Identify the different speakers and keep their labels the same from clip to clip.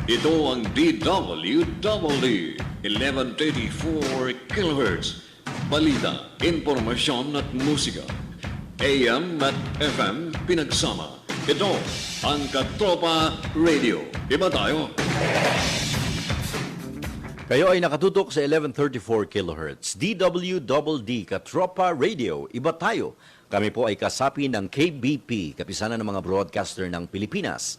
Speaker 1: Ito ang DWWD 1134 kHz. Balita, impormasyon at musika. AM at FM pinagsama. Ito ang Katropa Radio. Iba tayo.
Speaker 2: Kayo ay nakatutok sa 1134 kHz. DWDD Katropa Radio. Iba tayo. Kami po ay kasapi ng KBP, kapisanan ng mga broadcaster ng Pilipinas.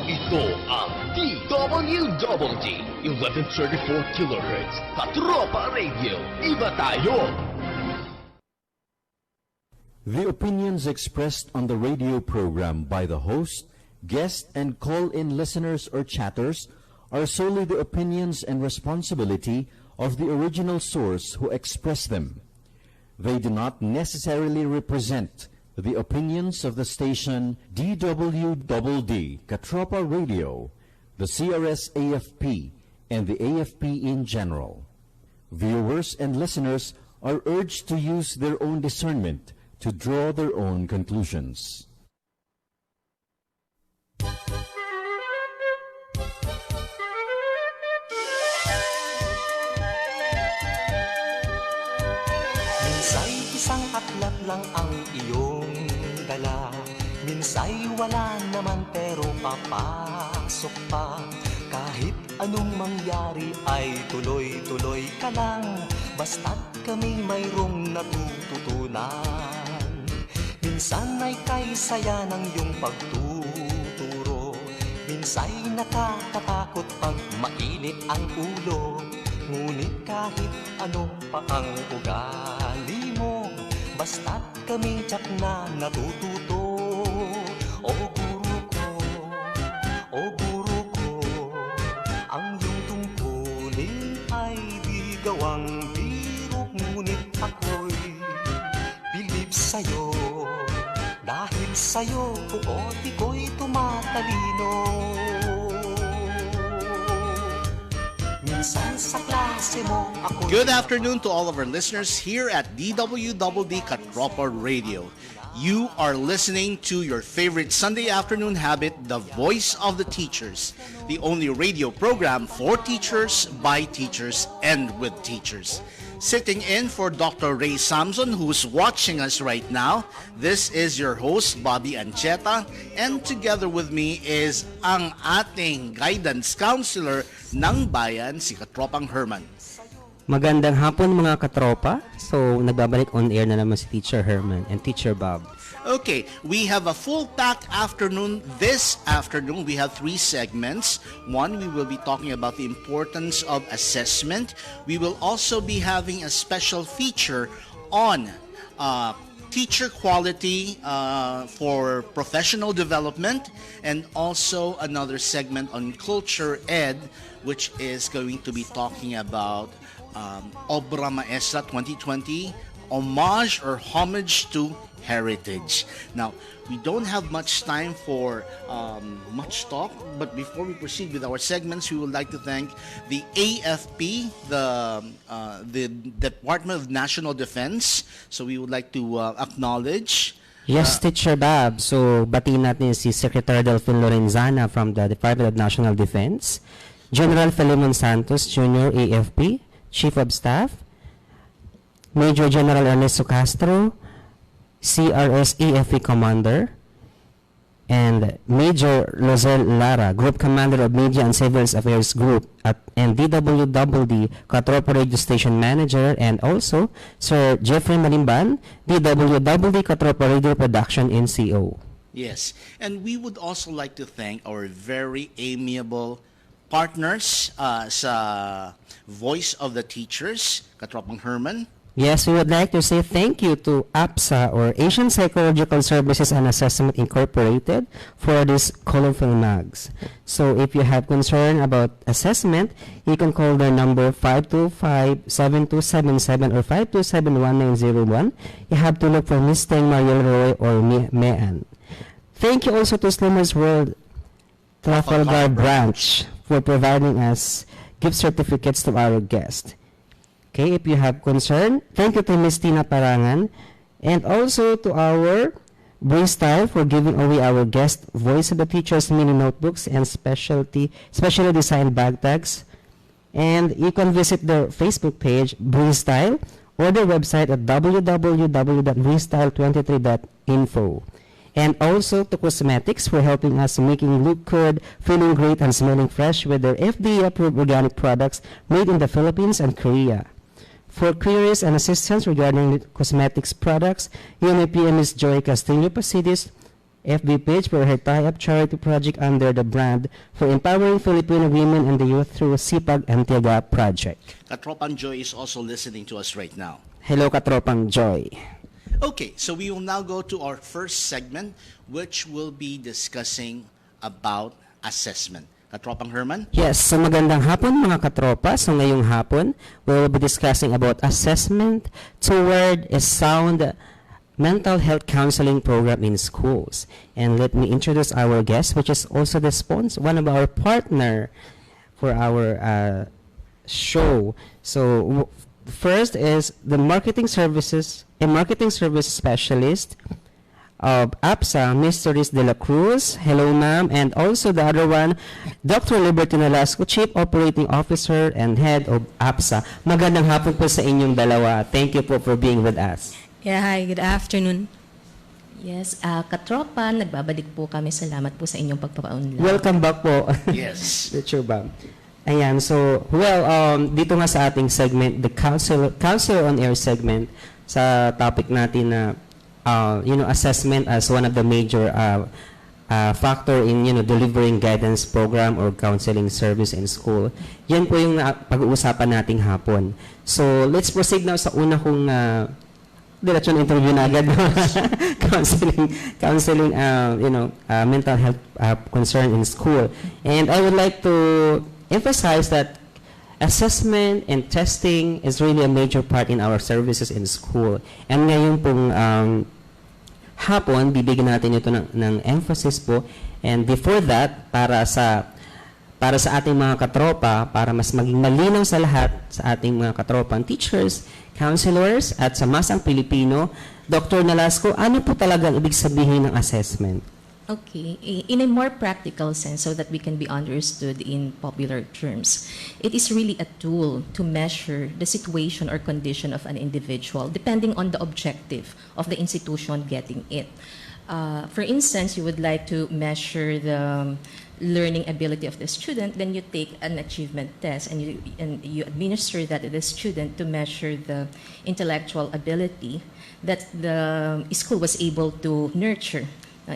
Speaker 3: Ito ang DWWD 1134 kHz Katropa Radio. Iba tayo!
Speaker 4: The opinions expressed on the radio program by the host, guest, and call-in listeners or chatters are solely the opinions and responsibility of the original source who expressed them. They do not necessarily represent the opinions of the station DWDD Katropa Radio, the CRS-AFP, and the AFP in general. Viewers and listeners are urged to use their own discernment to draw their own conclusions.
Speaker 5: Minsa'y isang aklat lang ang iyong dala, minsa'y wala naman pero papasok pa. Kahit anong mangyari ay tuloy-tuloy ka lang, basta't kami mayroong natututunan. Minsan ay kay saya ng iyong pagtuturo, minsa'y nakakatakot pag mainit ang ulo. Ngunit kahit ano pa ang ugali mo, basta't kami tiyak na natututo. O guru ko, o guru ko, ang iyong tungkulin ay di gawang biro. Ngunit ako'y bilib sa'yo, dahil sa'yo buoti ko'y tumatalino.
Speaker 6: Good afternoon to all of our listeners here at DWDD Katropa Radio. You are listening to your favorite Sunday afternoon habit, The Voice of the Teachers, the only radio program for teachers, by teachers, and with teachers. Sitting in for Dr. Ray Samson, who's watching us right now, this is your host, Bobby Ancheta, and together with me is ang ating guidance counselor ng bayan, si Katropang Herman.
Speaker 7: Magandang hapon mga katropa. So, nagbabalik on air na naman si Teacher Herman and Teacher Bob.
Speaker 6: Okay, we have a full-packed afternoon. This afternoon, we have 3 segments. One, we will be talking about the importance of assessment. We will also be having a special feature on teacher quality for professional development, and also another segment on culture ed, which is going to be talking about Obra Maestra 2020, homage or homage to heritage. Now, we don't have much time for much talk, but before we proceed with our segments, we would like to thank the AFP, the Department of National Defense. So we would like to acknowledge.
Speaker 7: Yes, Teacher Bob. So, batiin natin si Secretary Delfin Lorenzana from the Department of National Defense, General Filemon Santos Jr., AFP, Chief of Staff, Major General Ernesto Castro, CRS-AFP Commander, and Major Lozel Lara, Group Commander of Media and Civil Affairs Group, and DWDD Katropa Radio Station Manager, and also Sir Jeffrey Malimban, DWDD Katropa Radio Production NCO.
Speaker 6: Yes, and we would also like to thank our very amiable partners sa Voice of the Teachers, Katropang Herman.
Speaker 7: Yes, we would like to say thank you to APSA, or Asian Psychological Services and Assessment Incorporated, for these colorful mugs. So if you have concern about assessment, you can call their number 525-7277 or 527-1901. You have to look for Miss Teng Mariel Roy or Mean. Thank you also to Slimmers World Trafalgar Branch for providing us gift certificates to our guests. Okay, if you have concern, thank you to Ms. Tina Parangan, and also to our Bristyle for giving away our guest Voice of the Teachers mini notebooks and specially designed bag tags. And you can visit their Facebook page, Bristyle, or their website at www.bristyle23.info. And also to Cosmetics for helping us making look good, feeling great, and smelling fresh with their FDA-approved organic products made in the Philippines and Korea. For queries and assistance regarding cosmetics products, you may PM Ms. Joy Castillo Pasidis FB page for her tie-up charity project under the brand for empowering Filipino women and the youth through Sipag and Tiyaga project.
Speaker 6: Katropang Joy is also listening to us right now.
Speaker 7: Hello, Katropang Joy.
Speaker 6: Okay, so we will now go to our first segment, which will be discussing about assessment. Katropang Herman?
Speaker 7: Yes, so magandang hapon mga katropa. So ngayong hapon, we will be discussing about assessment toward a sound mental health counseling program in schools. And let me introduce our guest, which is also the sponsor, one of our partner for our show. So first is the marketing services, a marketing service specialist of APSA, Ms. Doris de la Cruz. Hello, ma'am. And also the other one, Dr. Liberty Nolasco, Chief Operating Officer and Head of APSA. Magandang hapon po sa inyong dalawa. Thank you po for being with us.
Speaker 8: Yeah, hi, good afternoon.
Speaker 9: Yes, katropa, nagbabalik po kami. Salamat po sa inyong pagpapaunlad.
Speaker 7: Welcome back po.
Speaker 6: Yes.
Speaker 7: Teacher Bam. Ayan, so, well, dito nga sa ating segment, the Counselor on Air segment, sa topic natin na assessment as one of the major factor in delivering guidance program or counseling service in school. Yan po yung pag-uusapan nating hapon. So let's proceed now sa una kong diretsyon interview na agad. counseling mental health concern in school. And I would like to emphasize that assessment and testing is really a major part in our services in school. And ngayon pong hapon, bibigyan natin ito ng emphasis po. And before that, para sa ating mga katropa, para mas maging malinaw sa lahat, sa ating mga katropang teachers, counselors, at sa masang Pilipino, Dr. Nolasco, ano po talaga ang ibig sabihin ng assessment?
Speaker 9: Okay, in a more practical sense, so that we can be understood in popular terms, it is really a tool to measure the situation or condition of an individual depending on the objective of the institution getting it. For instance, you would like to measure the learning ability of the student, then you take an achievement test and you administer that to the student to measure the intellectual ability that the school was able to nurture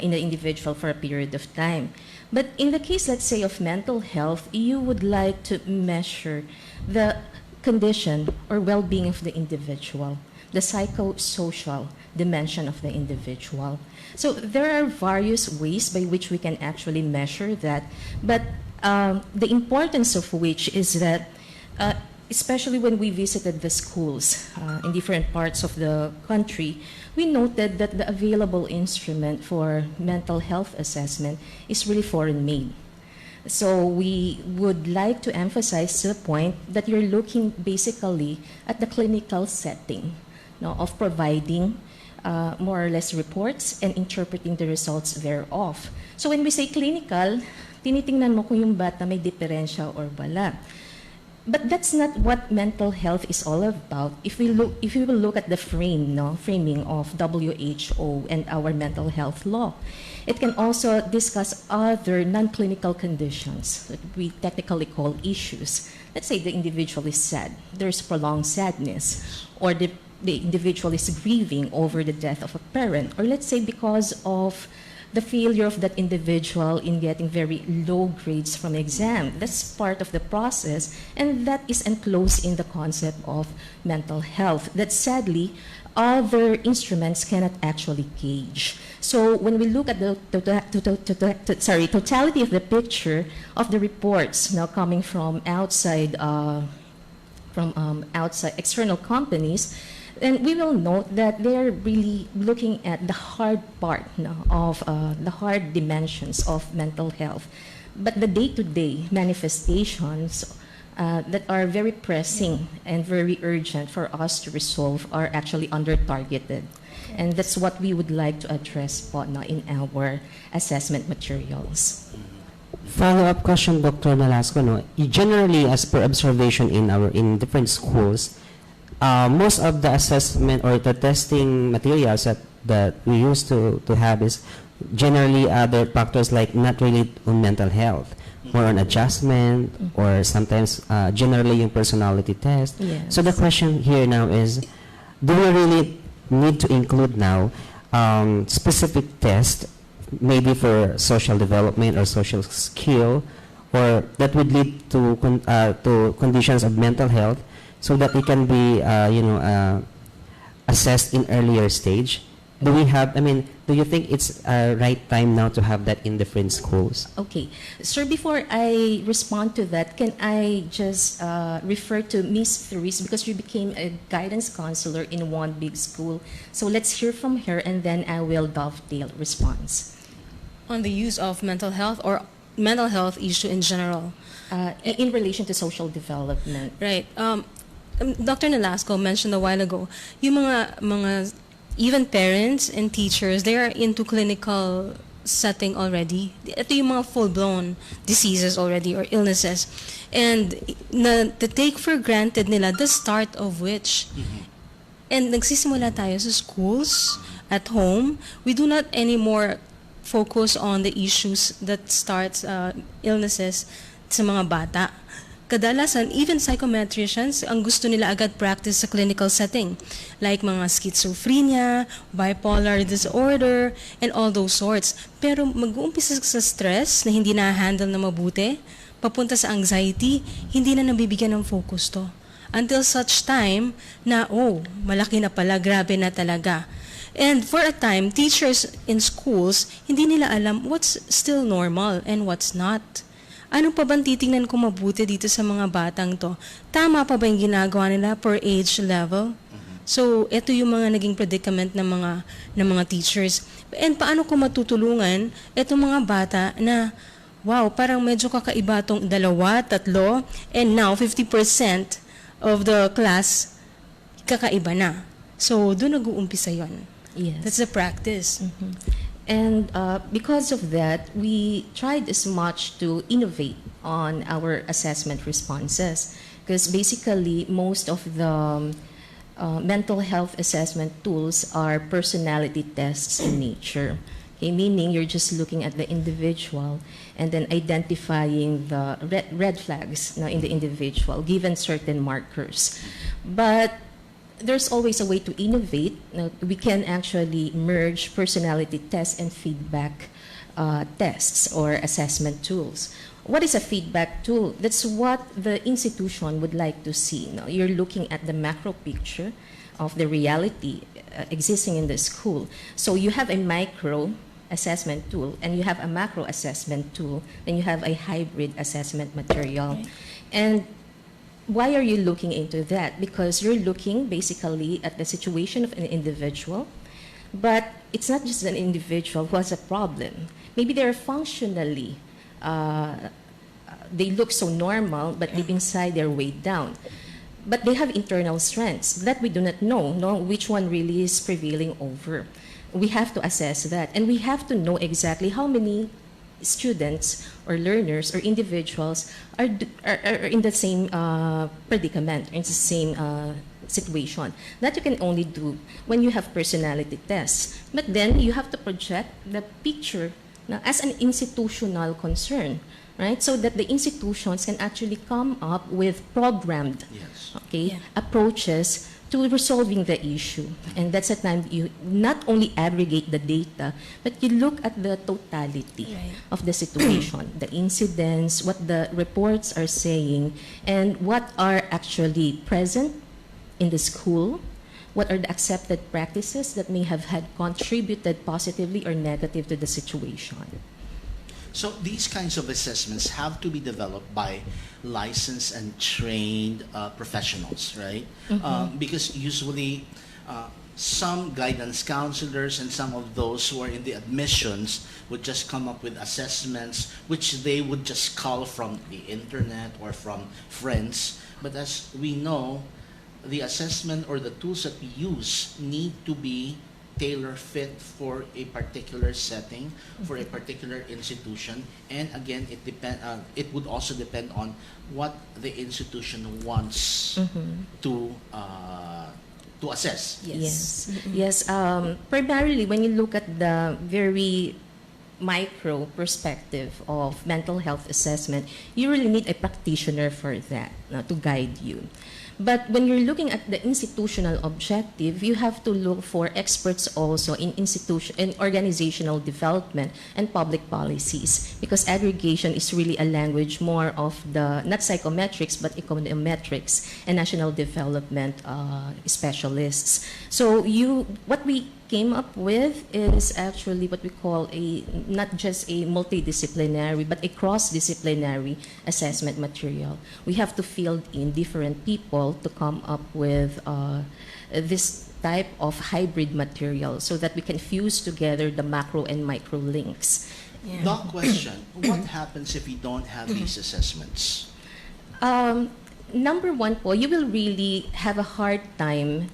Speaker 9: in the individual for a period of time. But in the case, let's say, of mental health, you would like to measure the condition or well-being of the individual, the psychosocial dimension of the individual. So there are various ways by which we can actually measure that, but the importance of which is that especially when we visited the schools in different parts of the country, we noted that the available instrument for mental health assessment is really foreign-made. So we would like to emphasize the point that you're looking basically at the clinical setting of providing more or less reports and interpreting the results thereof. So when we say clinical, tinitingnan mo kung yung bata may diferensya or wala. But that's not what mental health is all about. If we will look at the framing of WHO and our mental health law, it can also discuss other non-clinical conditions that we technically call issues. Let's say the individual is sad, there's prolonged sadness, or the individual is grieving over the death of a parent, or let's say because of the failure of that individual in getting very low grades from exam. That's part of the process, and that is enclosed in the concept of mental health that sadly other instruments cannot actually gauge. So when we look at the totality of the picture of the reports now coming from outside external companies, and we will note that they're really looking at the hard part of the hard dimensions of mental health. But the day-to-day manifestations that are very pressing and very urgent for us to resolve are actually under-targeted. And that's what we would like to address po in our assessment materials.
Speaker 7: Follow-up question, Dr. Nolasco. No? Generally, as per observation in different schools, most of the assessment or the testing materials that we used to have is generally other factors like not really on mental health, more on adjustment, or sometimes generally yung personality test.
Speaker 9: Yes.
Speaker 7: So the question here now is, do we really need to include now specific test maybe for social development or social skill, or that would lead to conditions of mental health, so that it can be, assessed in earlier stage? Do we have, do you think it's right time now to have that in different schools?
Speaker 9: Okay. Sir, before I respond to that, can I just refer to Miss Therese, because you became a guidance counselor in one big school. So let's hear from her, and then I will dovetail response.
Speaker 8: On the use of mental health or mental health issue in general.
Speaker 9: In relation to social development.
Speaker 8: Right. Dr. Nolasco mentioned a while ago, yung mga even parents and teachers, they are into clinical setting already. Ito yung mga full-blown diseases already or illnesses. And to take for granted nila the start of which. And nagsisimula tayo sa schools, at home. We do not anymore focus on the issues that starts illnesses sa mga bata. Kadalasan, even psychometricians, ang gusto nila agad practice sa clinical setting, like mga schizophrenia, bipolar disorder, and all those sorts. Pero mag-uumpisa sa stress na hindi na-handle na mabuti, papunta sa anxiety, hindi na nabibigyan ng focus to. Until such time na, malaki na pala, grabe na talaga. And for a time, teachers in schools, hindi nila alam what's still normal and what's not. Ano pa bang titingnan ko mabuti dito sa mga batang to? Tama pa ba yung ginagawa nila per age level? So, ito yung mga naging predicament ng mga teachers. And paano ko matutulungan itong mga bata na, wow, parang medyo kakaiba tong 2, 3, and now 50% of the class kakaiba na. So, doon nag-uumpisa yun.
Speaker 9: Yes.
Speaker 8: That's the practice.
Speaker 9: And because of that, we tried as much to innovate on our assessment responses, because basically most of the mental health assessment tools are personality tests in nature. Okay, meaning you're just looking at the individual and then identifying the red flags in the individual given certain markers. But there's always a way to innovate. We can actually merge personality tests and feedback tests or assessment tools. What is a feedback tool? That's what the institution would like to see. You're looking at the macro picture of the reality existing in the school. So you have a micro assessment tool and you have a macro assessment tool, then you have a hybrid assessment material. And why are you looking into that? Because you're looking basically at the situation of an individual, but it's not just an individual who has a problem. Maybe they're functionally, they look so normal, but deep inside they're weighed down. But they have internal strengths that we do not know which one really is prevailing over. We have to assess that, and we have to know exactly how many students or learners or individuals are in the same predicament, in the same situation. That you can only do when you have personality tests. But then you have to project the picture now as an institutional concern, right? So that the institutions can actually come up with programmed approaches to resolving the issue. And that's the time you not only aggregate the data, but you look at the totality of the situation, the incidents, what the reports are saying, and what are actually present in the school, what are the accepted practices that may have had contributed positively or negative to the situation.
Speaker 6: So these kinds of assessments have to be developed by licensed and trained professionals, right? Because usually some guidance counselors and some of those who are in the admissions would just come up with assessments which they would just cull from the internet or from friends. But as we know, the assessment or the tools that we use need to be tailor-fit for a particular setting, for a particular institution, and again, it would also depend on what the institution wants to assess.
Speaker 9: Yes. Primarily, when you look at the very micro perspective of mental health assessment, you really need a practitioner for that to guide you. But when you're looking at the institutional objective, you have to look for experts also in organizational development and public policies, because aggregation is really a language more of the, not psychometrics, but econometrics and national development specialists. So what we came up with is actually what we call not just a multidisciplinary, but a cross-disciplinary assessment material. We have to field in different people to come up with this type of hybrid material so that we can fuse together the macro and micro links.
Speaker 6: Doc, question, what happens if you don't have these assessments?
Speaker 9: Number one po, you will really have a hard time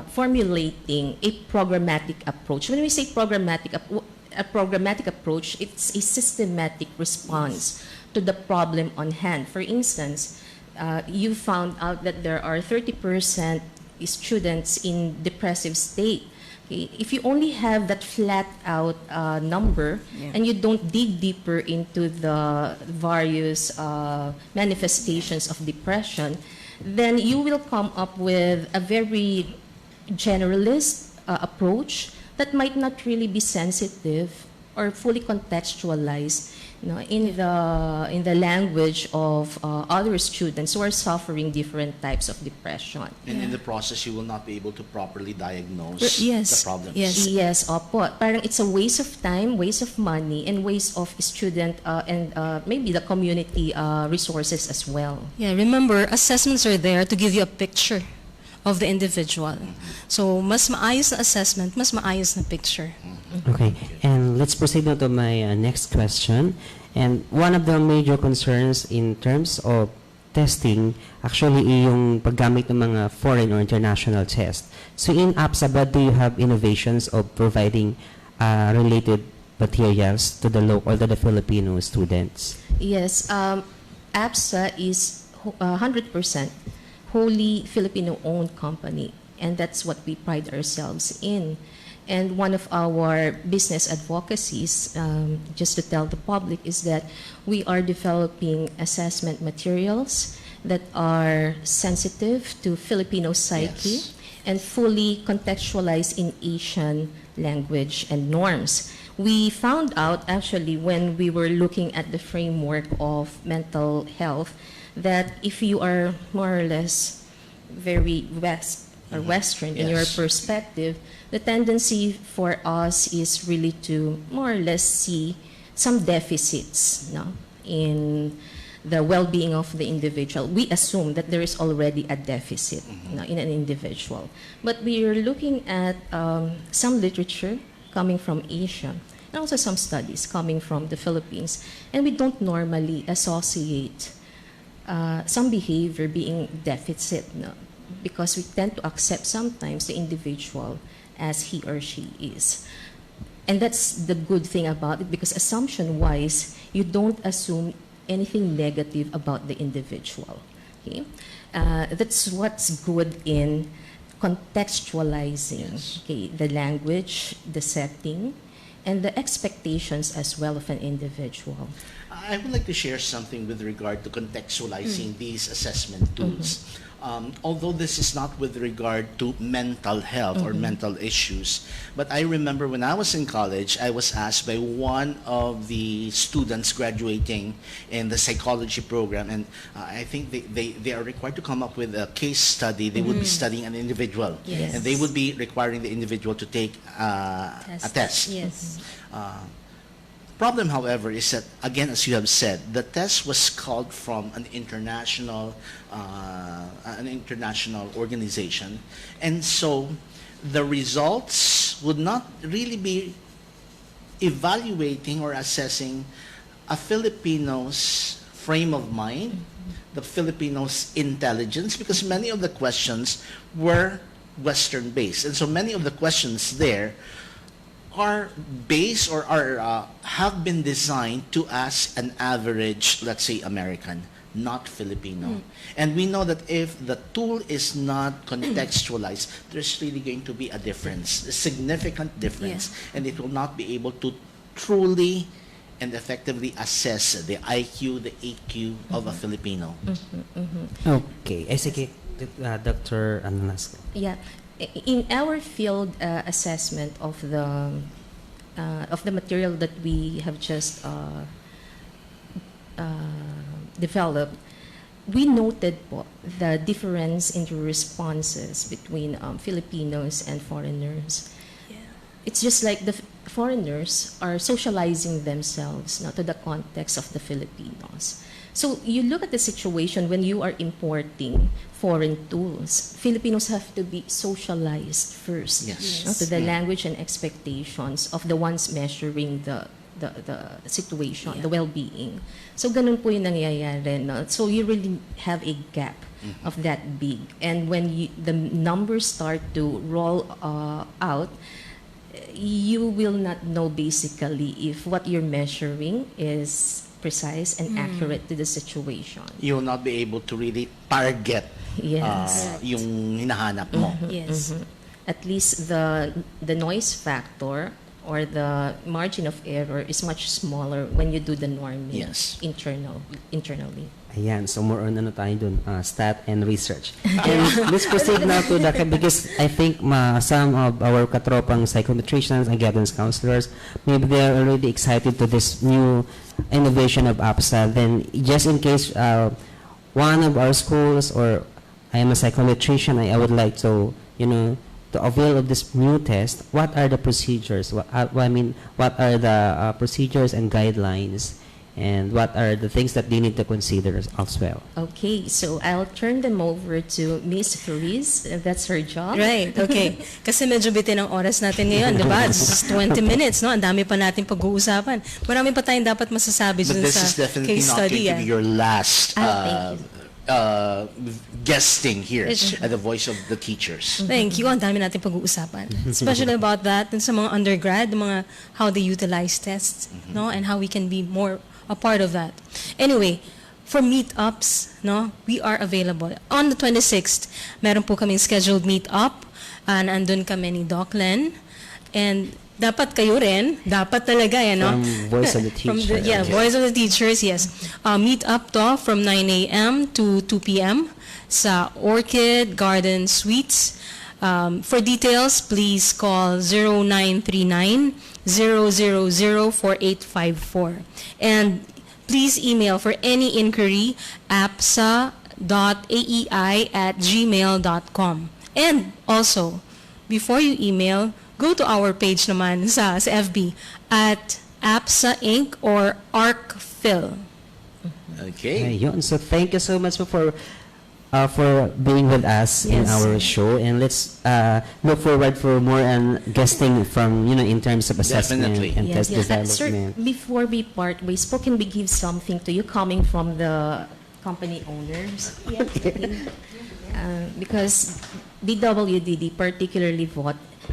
Speaker 9: formulating a programmatic approach. When we say programmatic approach, it's a systematic response to the problem on hand. For instance, you found out that there are 30% students in depressive state. Okay? If you only have that flat out number and you don't dig deeper into the various manifestations of depression, then you will come up with a very generalist approach that might not really be sensitive or fully contextualized, in the language of other students who are suffering different types of depression.
Speaker 6: And in the process, you will not be able to properly diagnose the problems.
Speaker 9: Yes, opo. Parang it's a waste of time, waste of money, and waste of student and maybe the community resources as well.
Speaker 8: Yeah, remember, assessments are there to give you a picture of the individual. So, mas maayos na assessment, mas maayos na picture.
Speaker 7: Okay, and let's proceed now to my next question. And one of the major concerns in terms of testing, actually, yung paggamit ng mga foreign or international tests. So in APSA, do you have innovations of providing related materials to the local or to the Filipino students?
Speaker 9: Yes, APSA is 100% wholly Filipino-owned company, and that's what we pride ourselves in. And one of our business advocacies, just to tell the public, is that we are developing assessment materials that are sensitive to Filipino psyche and fully contextualized in Asian language and norms. We found out actually when we were looking at the framework of mental health that if you are more or less very Western in your perspective, the tendency for us is really to more or less see some deficits in the well-being of the individual. We assume that there is already a deficit in an individual. But we are looking at some literature coming from Asia and also some studies coming from the Philippines, and we don't normally associate some behavior being deficit, because we tend to accept sometimes the individual as he or she is. And that's the good thing about it, because assumption-wise, you don't assume anything negative about the individual. Okay? That's what's good in contextualizing the language, the setting, and the expectations as well of an individual.
Speaker 6: I would like to share something with regard to contextualizing these assessment tools. Although this is not with regard to mental health or mental issues, but I remember when I was in college, I was asked by one of the students graduating in the psychology program, and I think they are required to come up with a case study. They would be studying an individual,
Speaker 8: Yes.
Speaker 6: and they would be requiring the individual to take a test.
Speaker 8: Yes.
Speaker 6: Problem, however, is that, again, as you have said, the test was called from an international organization, and so the results would not really be evaluating or assessing a Filipino's frame of mind, the Filipino's intelligence, because many of the questions were Western-based, and so many of the questions there are based or have been designed to ask an average, let's say, American, not Filipino. And we know that if the tool is not contextualized, there's really going to be a difference, a significant difference, and it will not be able to truly and effectively assess the IQ, the EQ of a Filipino.
Speaker 7: Okay. Sige, Dr. Anasco.
Speaker 9: Yeah. In our field assessment of the material that we have just developed, we noted po the difference in the responses between Filipinos and foreigners. It's just like the foreigners are socializing themselves not to the context of the Filipinos. So you look at the situation when you are importing foreign tools. Filipinos have to be socialized first,
Speaker 6: Yes.
Speaker 9: no, to the language and expectations of the ones measuring the situation, the well-being. So ganun po yung nangyayari. No? So you really have a gap of that big. And when the numbers start to roll out, you will not know basically if what you're measuring is precise and accurate to the situation.
Speaker 6: You will not be able to really target
Speaker 9: Yes.
Speaker 6: yung hinahanap mo.
Speaker 8: Yes.
Speaker 9: At least the noise factor or the margin of error is much smaller when you do the norming
Speaker 6: Yes.
Speaker 9: internally.
Speaker 7: Ayan, so more on tayo dun, stat and research. And let's proceed now to the, because I think some of our katropang psychometricians and guidance counselors, maybe they're already excited to this new innovation of APSA. Then just in case one of our schools, or I am a psychometrician, I would like to, to avail of this new test, what are the procedures? What are the procedures and guidelines? And what are the things that they need to consider as well?
Speaker 9: Okay, so I'll turn them over to Miss Therese. That's her job.
Speaker 8: Right, okay. Kasi medyo bitin ang oras natin ngayon, di ba? This is 20 minutes, no? Ang dami pa natin pag-uusapan. Marami pa tayong dapat masasabi
Speaker 6: But
Speaker 8: dun
Speaker 6: this
Speaker 8: sa
Speaker 6: is definitely
Speaker 8: case
Speaker 6: not
Speaker 8: study.
Speaker 6: going to be your last
Speaker 9: Thank you.
Speaker 6: guesting here
Speaker 8: It's-
Speaker 6: at the Voice of the Teachers.
Speaker 8: Thank you. Ang dami natin pag-uusapan. Especially about that, dun sa mga undergrad, mga how they utilize tests, no? And how we can be more a part of that. Anyway, for meetups, no, we are available. On the 26th, meron po kaming scheduled meetup. Andun kami ni Doc Len. And dapat kayo rin, dapat talaga yan, no?
Speaker 7: From Voice of the Teachers.
Speaker 8: Voice of the Teachers, yes. Meet up to from 9 a.m. to 2 p.m. sa Orchid Garden Suites. For details, please call 0939-000-4854. And please email for any inquiry apsa.aei@gmail.com. And also, before you email, go to our page naman sa FB at APSA Inc. or ArcPhil.
Speaker 6: Okay.
Speaker 7: Ayun. So thank you so much for being with us in
Speaker 8: Yes.
Speaker 7: our show, and let's look forward for more and guesting from in terms of assessment
Speaker 6: Definitely.
Speaker 7: and test
Speaker 9: Sir,
Speaker 7: development.
Speaker 9: before we part ways, can we give something to you coming from the company owners? Yes. Because DWDD particularly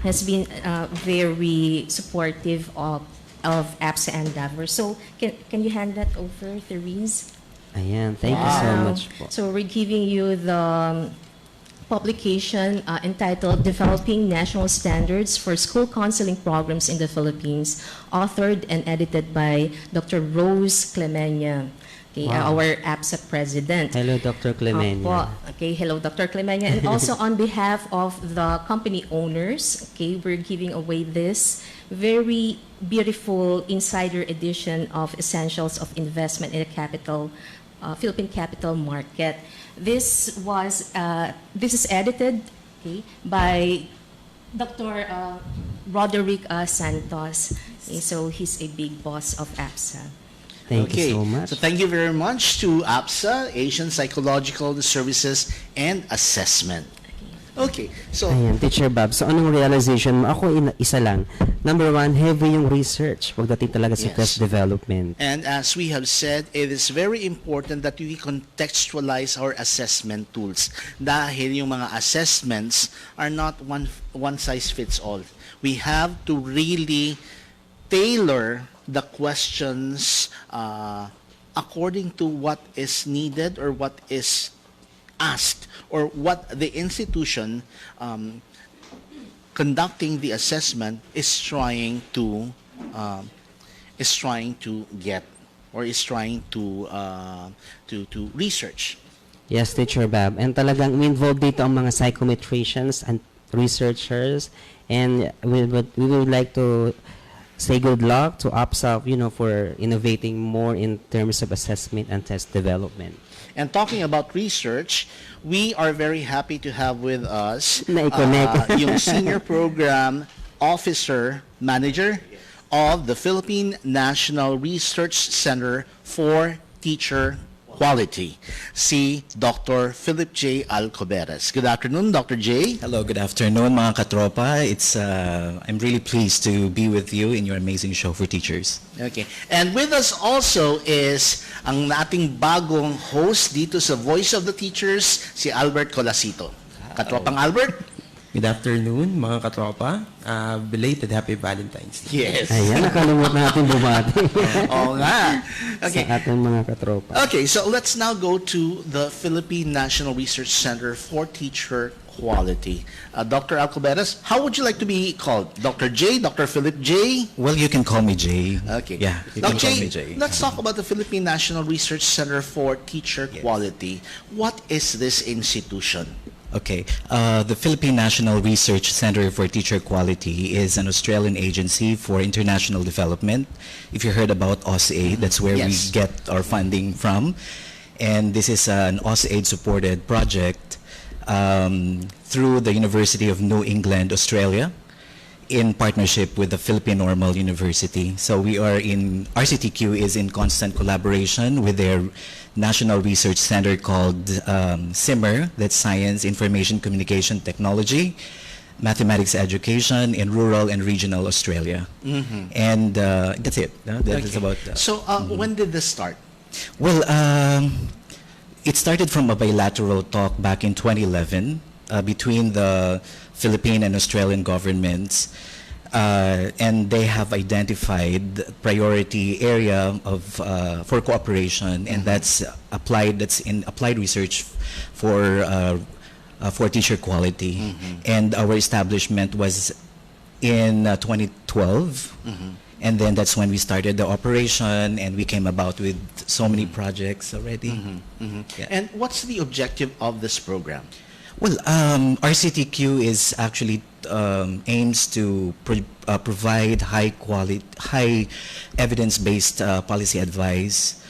Speaker 9: has been very supportive of APSA endeavor. So can you hand that over, Therese?
Speaker 7: Ayan, thank you so much po.
Speaker 9: So we're giving you the publication entitled Developing National Standards for School Counseling Programs in the Philippines, authored and edited by Dr. Rose Clemenya, okay, our APSA president.
Speaker 7: Hello, Dr. Clemenya.
Speaker 9: Opo. Okay, hello, Dr. Clemenya. And also on behalf of the company owners, okay, we're giving away this very beautiful insider edition of Essentials of Investment in the Philippine Capital Market. This is edited, okay, by Dr. Roderick Santos. Okay, so he's a big boss of APSA.
Speaker 7: Thank you so much.
Speaker 6: So thank you very much to APSA, Asian Psychological Services and Assessment. Okay, so
Speaker 7: Ayan, Teacher Bob. So, anong realization mo? Ako, isa lang. Number one, heavy yung research pagdating talaga sa
Speaker 6: Yes.
Speaker 7: test development.
Speaker 6: and as we have said, it is very important that we contextualize our assessment tools dahil yung mga assessments are not one size fits all. We have to really tailor the questions according to what is needed or what is asked or what the institution conducting the assessment is trying to get or is trying to research.
Speaker 7: Yes, Teacher Bob. And talagang involved dito ang mga psychometricians and researchers. And we would like to say good luck to APSA, for innovating more in terms of assessment and test development.
Speaker 6: And talking about research, we are very happy to have with us
Speaker 7: Na-connect.
Speaker 6: yung Senior Program Officer Manager of the Philippine National Research Center for Teacher Quality, si Dr. Philip J. Alcoberes. Good afternoon, Dr. J.
Speaker 10: Hello, good afternoon mga katropa. I'm really pleased to be with you in your amazing show for teachers.
Speaker 6: Okay. And with us also is ang ating bagong host dito sa Voice of the Teachers, si Albert Colasito. Katropang Albert?
Speaker 11: Good afternoon, mga katropa. Belated Happy Valentine's Day.
Speaker 6: Yes.
Speaker 7: Ayan, nakalimutan natin bumati.
Speaker 6: Oo nga. Okay.
Speaker 7: Sa ating mga katropa.
Speaker 6: Okay, so let's now go to the Philippine National Research Center for Teacher Quality. Dr. Alcoberes, how would you like to be called? Dr. J, Dr. Philip J?
Speaker 10: Well, you can call me Jay.
Speaker 6: Okay.
Speaker 10: Yeah, you
Speaker 6: Now,
Speaker 10: can call me Jay.
Speaker 6: let's talk about the Philippine National Research Center for Teacher Quality. What is this institution?
Speaker 10: Okay. The Philippine National Research Center for Teacher Quality is an Australian agency for international development. If you heard about AusAid, that's where
Speaker 6: Yes.
Speaker 10: we get our funding from. And this is an AusAid-supported project through the University of New England, Australia, in partnership with the Philippine Normal University. So RCTQ is in constant collaboration with their national research center called SIMMER, that's Science, Information, Communication Technology, Mathematics Education in rural and regional Australia. And that's it. That's about
Speaker 6: So, when did this start?
Speaker 10: Well, it started from a bilateral talk back in 2011 between the Philippine and Australian governments, and they have identified priority area for cooperation, and that's in applied research for teacher quality. And our establishment was in 2012. And then that's when we started the operation, and we came about with so many projects already. Yeah.
Speaker 6: And what's the objective of this program?
Speaker 10: Well, RCTQ is actually aims to provide high evidence-based policy advice,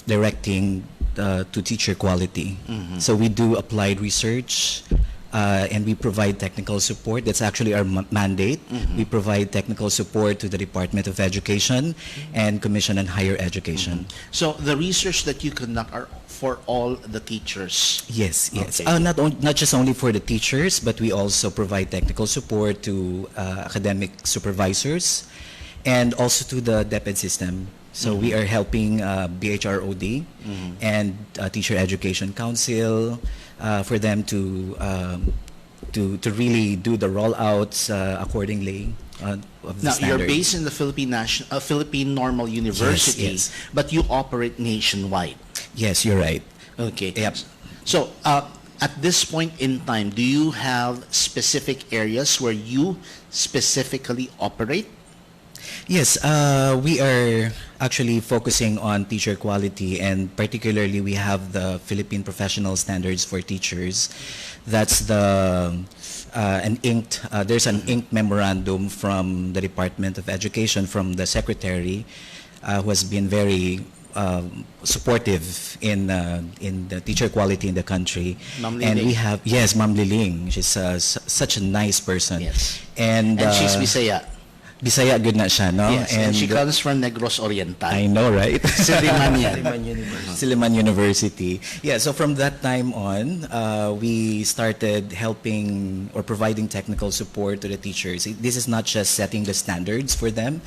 Speaker 10: directing to teacher quality. So we do applied research, and we provide technical support. That's actually our mandate. We provide technical support to the Department of Education and Commission on Higher Education.
Speaker 6: So, the research that you conduct are for all the teachers?
Speaker 10: Yes, yes.
Speaker 6: Okay.
Speaker 10: Not just only for the teachers, but we also provide technical support to academic supervisors and also to the DepEd system. So we are helping BHROD and Teacher Education Council for them to to really do the rollouts accordingly of the
Speaker 6: Now, you're
Speaker 10: standards.
Speaker 6: based in the Philippine Normal University,
Speaker 10: yes.
Speaker 6: but you operate nationwide.
Speaker 10: Yes, you're right.
Speaker 6: Okay.
Speaker 10: Yep.
Speaker 6: So, at this point in time, do you have specific areas where you specifically operate?
Speaker 10: Yes, we are actually focusing on teacher quality, and particularly we have the Philippine Professional Standards for Teachers. That's there's an inked memorandum from the Department of Education, from the Secretary, who has been very supportive in the teacher quality in the country.
Speaker 6: Ma'am
Speaker 10: And
Speaker 6: Liling.
Speaker 10: we have, yes, Ma'am Liling. She's such a nice person.
Speaker 6: Yes.
Speaker 10: And
Speaker 6: she's Bisaya.
Speaker 10: Bisaya good na siya, no?
Speaker 6: Yes, and she comes from Negros Oriental.
Speaker 10: I know, right?
Speaker 6: Siliman yan.
Speaker 10: Silliman University. Yeah, so from that time on, we started helping or providing technical support to the teachers. This is not just setting the standards for them,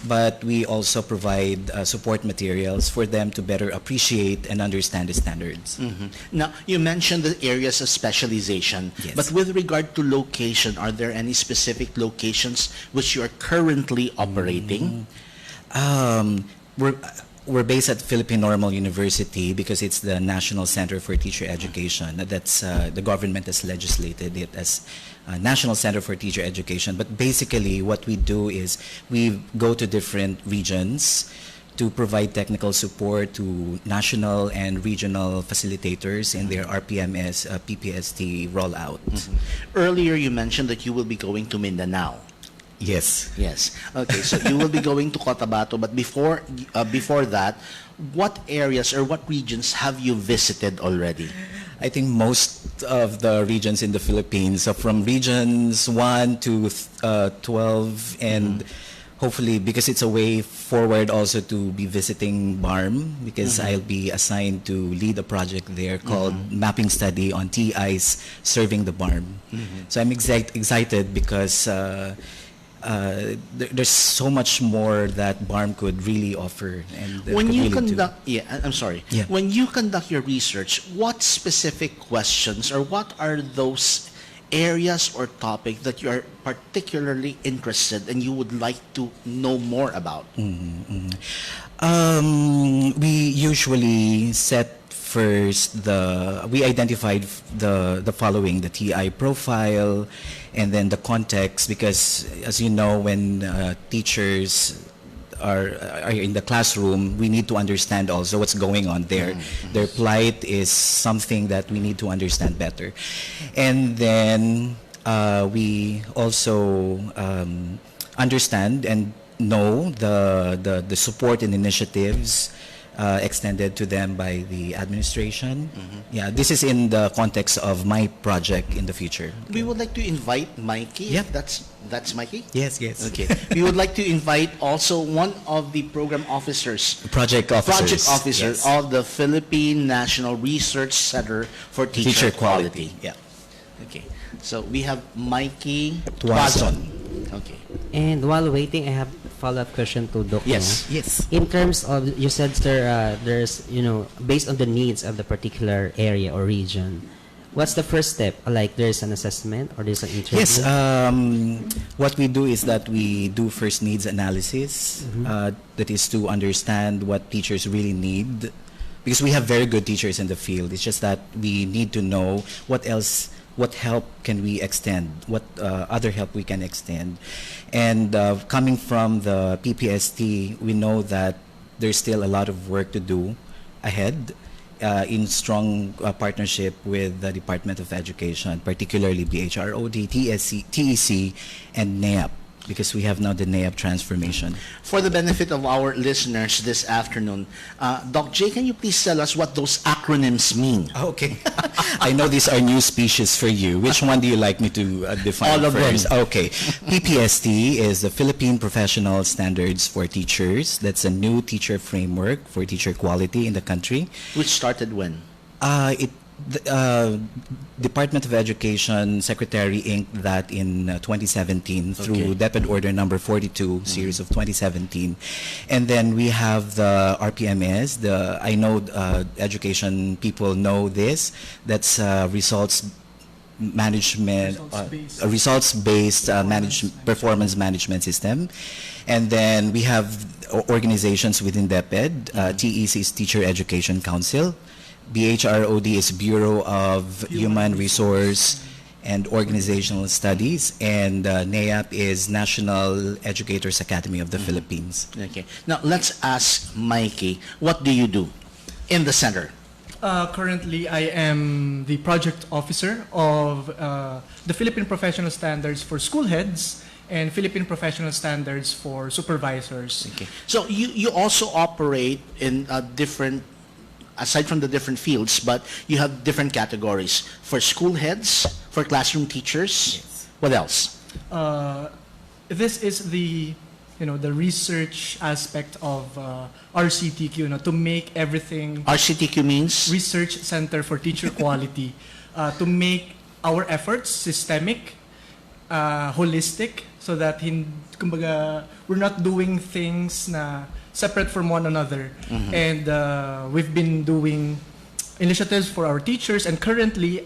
Speaker 10: but we also provide support materials for them to better appreciate and understand the standards.
Speaker 6: Now, you mentioned the areas of specialization,
Speaker 10: Yes.
Speaker 6: but with regard to location, are there any specific locations which you are currently operating?
Speaker 10: We're based at Philippine Normal University because it's the National Center for Teacher Education. That's the government has legislated it as National Center for Teacher Education. But basically, what we do is we go to different regions to provide technical support to national and regional facilitators in their RPMS, PPST rollout.
Speaker 6: Earlier, you mentioned that you will be going to Mindanao.
Speaker 10: Yes.
Speaker 6: Yes. Okay, so you will be going to Cotabato, but before that, what areas or what regions have you visited already?
Speaker 10: I think most of the regions in the Philippines, so from regions 1 to 12, and hopefully, because it's a way forward also to be visiting BARM, because I'll be assigned to lead a project there called Mapping Study on TIs Serving the BARM. So I'm excited because there's so much more that BARM could really offer. And
Speaker 6: When
Speaker 10: could
Speaker 6: you
Speaker 10: really do.
Speaker 6: conduct, I'm sorry.
Speaker 10: Yeah.
Speaker 6: When you conduct your research, what specific questions or what are those areas or topics that you are particularly interested and you would like to know more about?
Speaker 10: We usually set first we identified the following: the TI profile, and then the context, because as you know, when teachers are in the classroom, we need to understand also what's going on there. Their plight is something that we need to understand better. And then we also understand and know the support and initiatives extended to them by the administration. Yeah, this is in the context of my project in the future.
Speaker 6: We would like to invite Mikey.
Speaker 10: Yeah.
Speaker 6: That's Mikey?
Speaker 10: Yes.
Speaker 6: Okay. We would like to invite also one of the program officers,
Speaker 10: Project officers.
Speaker 6: project officer
Speaker 10: Yes.
Speaker 6: of the Philippine National Research Center for Teacher Quality.
Speaker 10: Yeah.
Speaker 6: Okay. So we have Mikey
Speaker 10: Tuazon.
Speaker 6: Okay.
Speaker 7: And while waiting, I have follow-up question to Doc.
Speaker 6: Yes.
Speaker 10: Yes.
Speaker 7: In terms of, you said, sir, there's, based on the needs of the particular area or region, what's the first step? Like, there's an assessment or there's an interview?
Speaker 10: Yes, what we do is that we do first needs analysis. That is to understand what teachers really need, because we have very good teachers in the field. It's just that we need to know what help can we extend, what other help we can extend. And coming from the PPST, we know that there's still a lot of work to do ahead. In strong partnership with the Department of Education, particularly BHROD, TEC, and NAEP, because we have now the NAEP transformation.
Speaker 6: For the benefit of our listeners this afternoon, Doc J, can you please tell us what those acronyms mean?
Speaker 10: Okay. I know these are new species for you. Which one do you like me to define
Speaker 6: All of them.
Speaker 10: first? Okay. PPST is the Philippine Professional Standards for Teachers. That's a new teacher framework for teacher quality in the country.
Speaker 6: Which started when?
Speaker 10: Department of Education Secretary inked that in 2017 through DepEd Order number 42, series of 2017. And then we have the RPMS. I know education people know this. That's results management, a results-based performance management system. And then we have organizations within DepEd. TEC is Teacher Education Council. BHROD is Bureau of Human Resource and Organizational Studies, and NAEP is National Educators Academy of the Philippines.
Speaker 6: Okay. Now let's ask Mikey, what do you do in the center?
Speaker 12: Currently, I am the project officer of the Philippine Professional Standards for School Heads and Philippine Professional Standards for Supervisors.
Speaker 6: Okay. So you also operate in different, aside from the different fields, but you have different categories for school heads, for classroom teachers.
Speaker 10: Yes.
Speaker 6: What else?
Speaker 12: This is the the research aspect of RCTQ, to make everything.
Speaker 6: RCTQ means?
Speaker 12: Research Center for Teacher Quality. To make our efforts systemic, holistic, so that kumbaga, we're not doing things na separate from one another. And we've been doing initiatives for our teachers, and currently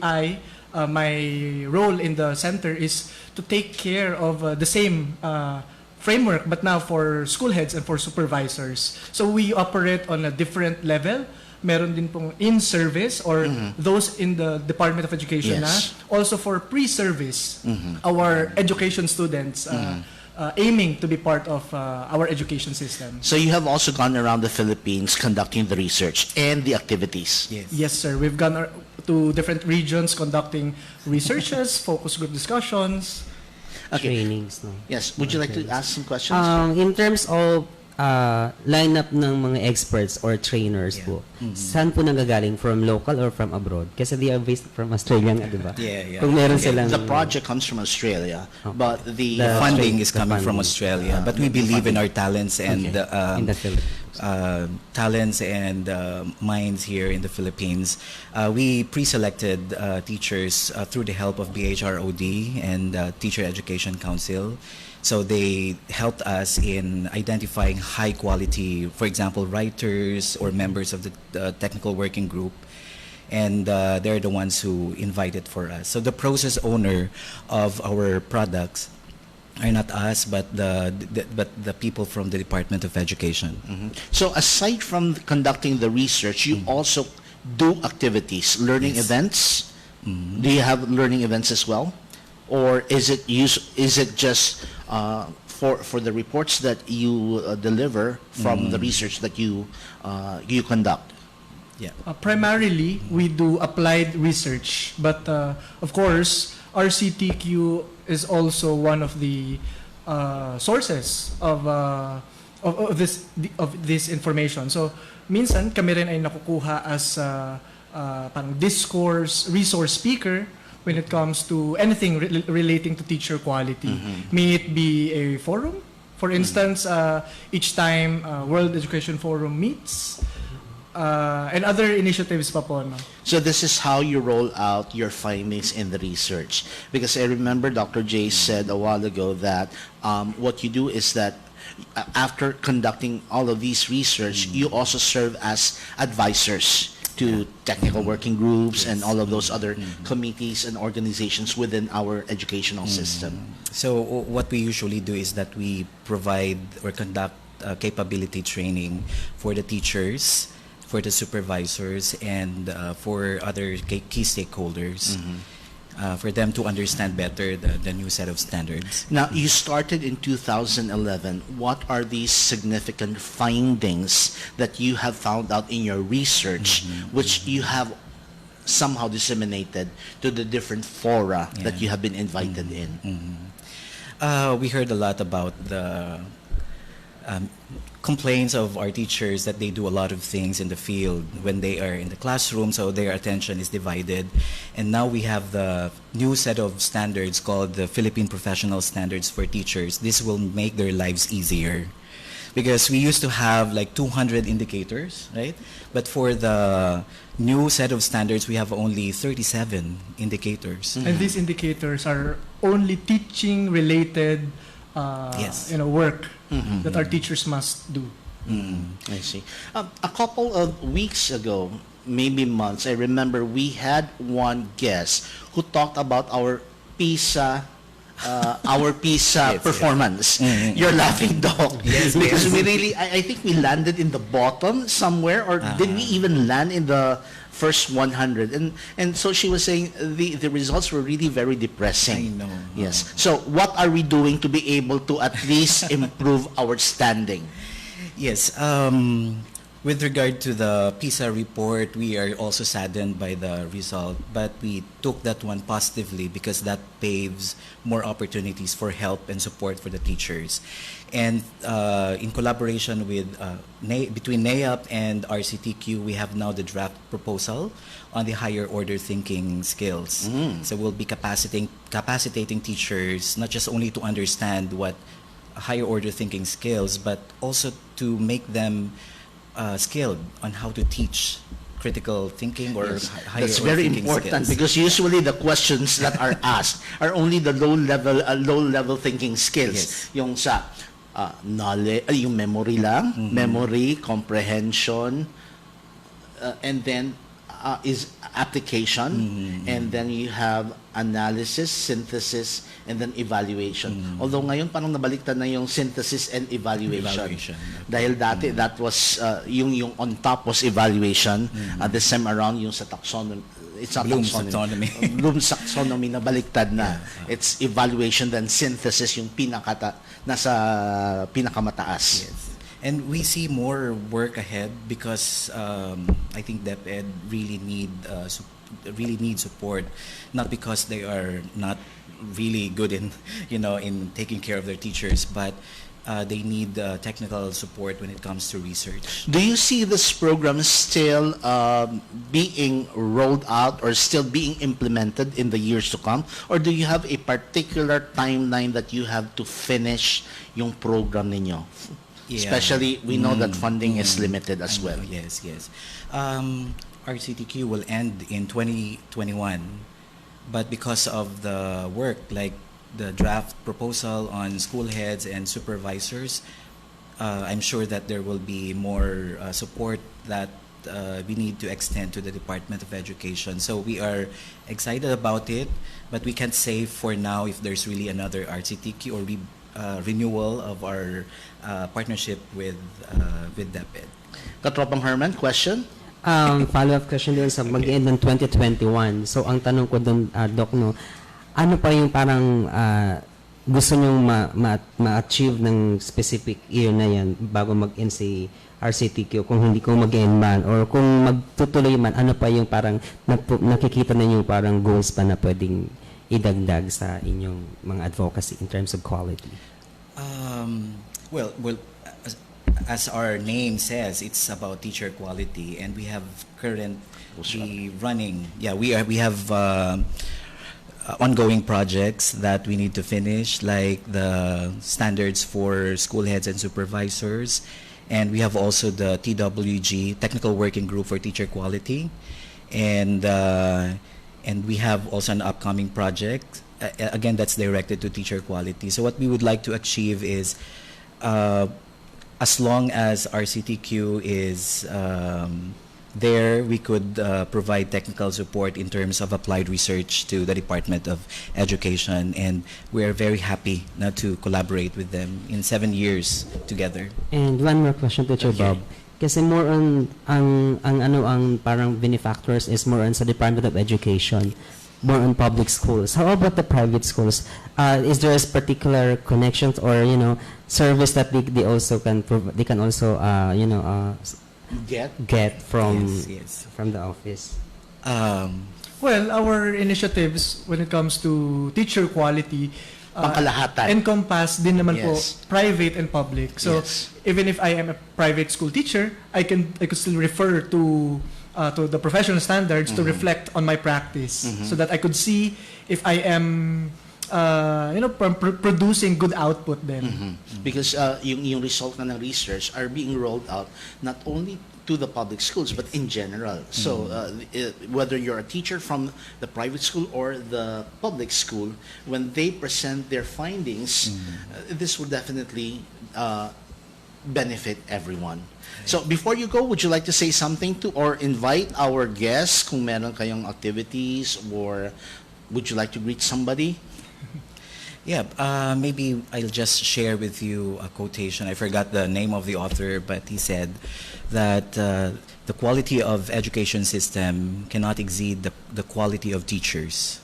Speaker 12: my role in the center is to take care of the same framework, but now for school heads and for supervisors. So we operate on a different level. Meron din pong in-service or those in the Department of Education.
Speaker 6: Yes.
Speaker 12: Also for pre-service, our education students aiming to be part of our education system.
Speaker 6: So you have also gone around the Philippines conducting the research and the activities.
Speaker 12: Yes, sir. We've gone to different regions conducting researches, focus group discussions,
Speaker 7: trainings. No?
Speaker 6: Yes. Would you like to ask some questions?
Speaker 7: In terms of lineup ng mga experts or trainers po, saan po nanggagaling? From local or from abroad? Kasi they are based from Australia nga, di ba? Kung meron silang...
Speaker 6: The project comes from Australia, but the
Speaker 10: funding is coming from Australia. But we believe in our talents and
Speaker 7: in the Philippines.
Speaker 10: Talents and minds here in the Philippines. We pre-selected teachers through the help of BHROD and Teacher Education Council. So they helped us in identifying high quality, for example, writers or members of the technical working group. And they're the ones who invited for us. So the process owner of our products are not us, but the people from the Department of Education.
Speaker 6: So aside from conducting the research, you also do activities, learning events. Do you have learning events as well, or is it just for the reports that you deliver from the research that you conduct?
Speaker 12: Primarily, we do applied research, but of course, RCTQ is also one of the sources of this information. So, minsan kami rin ay nakukuha as parang discourse resource speaker when it comes to anything relating to teacher quality. May it be a forum, for instance, each time World Education Forum meets. And other initiatives pa po. No?
Speaker 6: So this is how you roll out your findings in the research. Because I remember Dr. J said a while ago that what you do is that after conducting all of these research, you also serve as advisors to technical working groups and all of those other committees and organizations within our educational system.
Speaker 10: So what we usually do is that we provide or conduct capability training for the teachers, for the supervisors, and for other key stakeholders, for them to understand better the new set of standards.
Speaker 6: Now, you started in 2011. What are these significant findings that you have found out in your research, which you have somehow disseminated to the different fora that you have been invited in?
Speaker 10: We heard a lot about the complaints of our teachers that they do a lot of things in the field when they are in the classroom, so their attention is divided. And now we have the new set of standards called the Philippine Professional Standards for Teachers. This will make their lives easier. Because we used to have like 200 indicators, right? But for the new set of standards, we have only 37 indicators.
Speaker 12: And these indicators are only teaching-related work that our teachers must do.
Speaker 6: I see. A couple of weeks ago, maybe months, I remember we had one guest who talked about our PISA performance. You're laughing, Doc.
Speaker 10: Yes,
Speaker 6: because
Speaker 10: yes.
Speaker 6: we really, I think we landed in the bottom somewhere, or did we even land in the first 100? And so she was saying the results were really very depressing.
Speaker 10: I know.
Speaker 6: Yes. So what are we doing to be able to at least improve our standing?
Speaker 10: Yes. With regard to the PISA report, we are also saddened by the result, but we took that one positively because that paves more opportunities for help and support for the teachers. And in collaboration with between NAEAP and RCTQ, we have now the draft proposal on the higher order thinking skills. So we'll be capacitating teachers not just only to understand what higher order thinking skills, but also to make them skilled on how to teach critical thinking or higher
Speaker 6: That's
Speaker 10: order
Speaker 6: very
Speaker 10: thinking
Speaker 6: important
Speaker 10: skills.
Speaker 6: because usually the questions that are asked are only the low level thinking skills.
Speaker 10: Yes.
Speaker 6: Yung sa knowledge, yung memory lang, memory, comprehension, and then is application, and then you have analysis, synthesis, and then evaluation. Although ngayon parang nabaliktad na yung synthesis and evaluation. Dahil dati that was yung on top was evaluation. This time around yung sa taxonomy, it's not
Speaker 10: Bloom's
Speaker 6: taxonomy.
Speaker 10: taxonomy.
Speaker 6: Bloom's taxonomy na baliktad na. It's evaluation then synthesis yung nasa pinakamataas.
Speaker 10: Yes. And we see more work ahead because I think DepEd really need support, not because they are not really good in in taking care of their teachers, but they need technical support when it comes to research.
Speaker 6: Do you see this program still being rolled out or still being implemented in the years to come? Or do you have a particular timeline that you have to finish yung program ninyo?
Speaker 10: Yeah.
Speaker 6: Especially, we know that funding is limited as well.
Speaker 10: Yes. RCTQ will end in 2021, but because of the work, like the draft proposal on school heads and supervisors, I'm sure that there will be more support that we need to extend to the Department of Education. So we are excited about it, but we can't say for now if there's really another RCTQ or renewal of our partnership with DepEd.
Speaker 6: Katropang Herman, question?
Speaker 7: Follow-up question doon sa mag-end ng 2021. So, ang tanong ko doon, Doc, no, ano pa yung parang gusto nyong ma-achieve ng specific year na yan bago mag-end si RCTQ? Kung hindi ko mag-end man or kung magtutuloy man, ano pa yung parang nakikita ninyo parang goals pa na pwedeng idagdag sa inyong mga advocacy in terms of quality?
Speaker 10: Well, as our name says, it's about teacher quality, and we have currently running. Yeah, we have ongoing projects that we need to finish, like the standards for school heads and supervisors, and we have also the TWG, Technical Working Group for Teacher Quality, and we have also an upcoming project. Again, that's directed to teacher quality. So what we would like to achieve is, as long as RCTQ is there, we could provide technical support in terms of applied research to the Department of Education, and we are very happy now to collaborate with them in 7 years together.
Speaker 7: And one more question, Teacher Bob. Kasi more on ang parang benefactors is more on sa Department of Education, more on public schools. How about the private schools? Is there a particular connections or service that they also can they can also get from from the office?
Speaker 12: Well, our initiatives when it comes to teacher quality encompass din naman po private and public. So even if I am a private school teacher, I could still refer to the professional standards to reflect on my practice, so that I could see if I am producing good output then.
Speaker 6: Because yung result na ng research are being rolled out not only to the public schools but in general. So whether you're a teacher from the private school or the public school, when they present their findings, this will definitely benefit everyone. So before you go, would you like to say something to or invite our guests kung meron kayong activities, or would you like to greet somebody?
Speaker 10: Yeah, maybe I'll just share with you a quotation. I forgot the name of the author, but he said that the quality of education system cannot exceed the quality of teachers.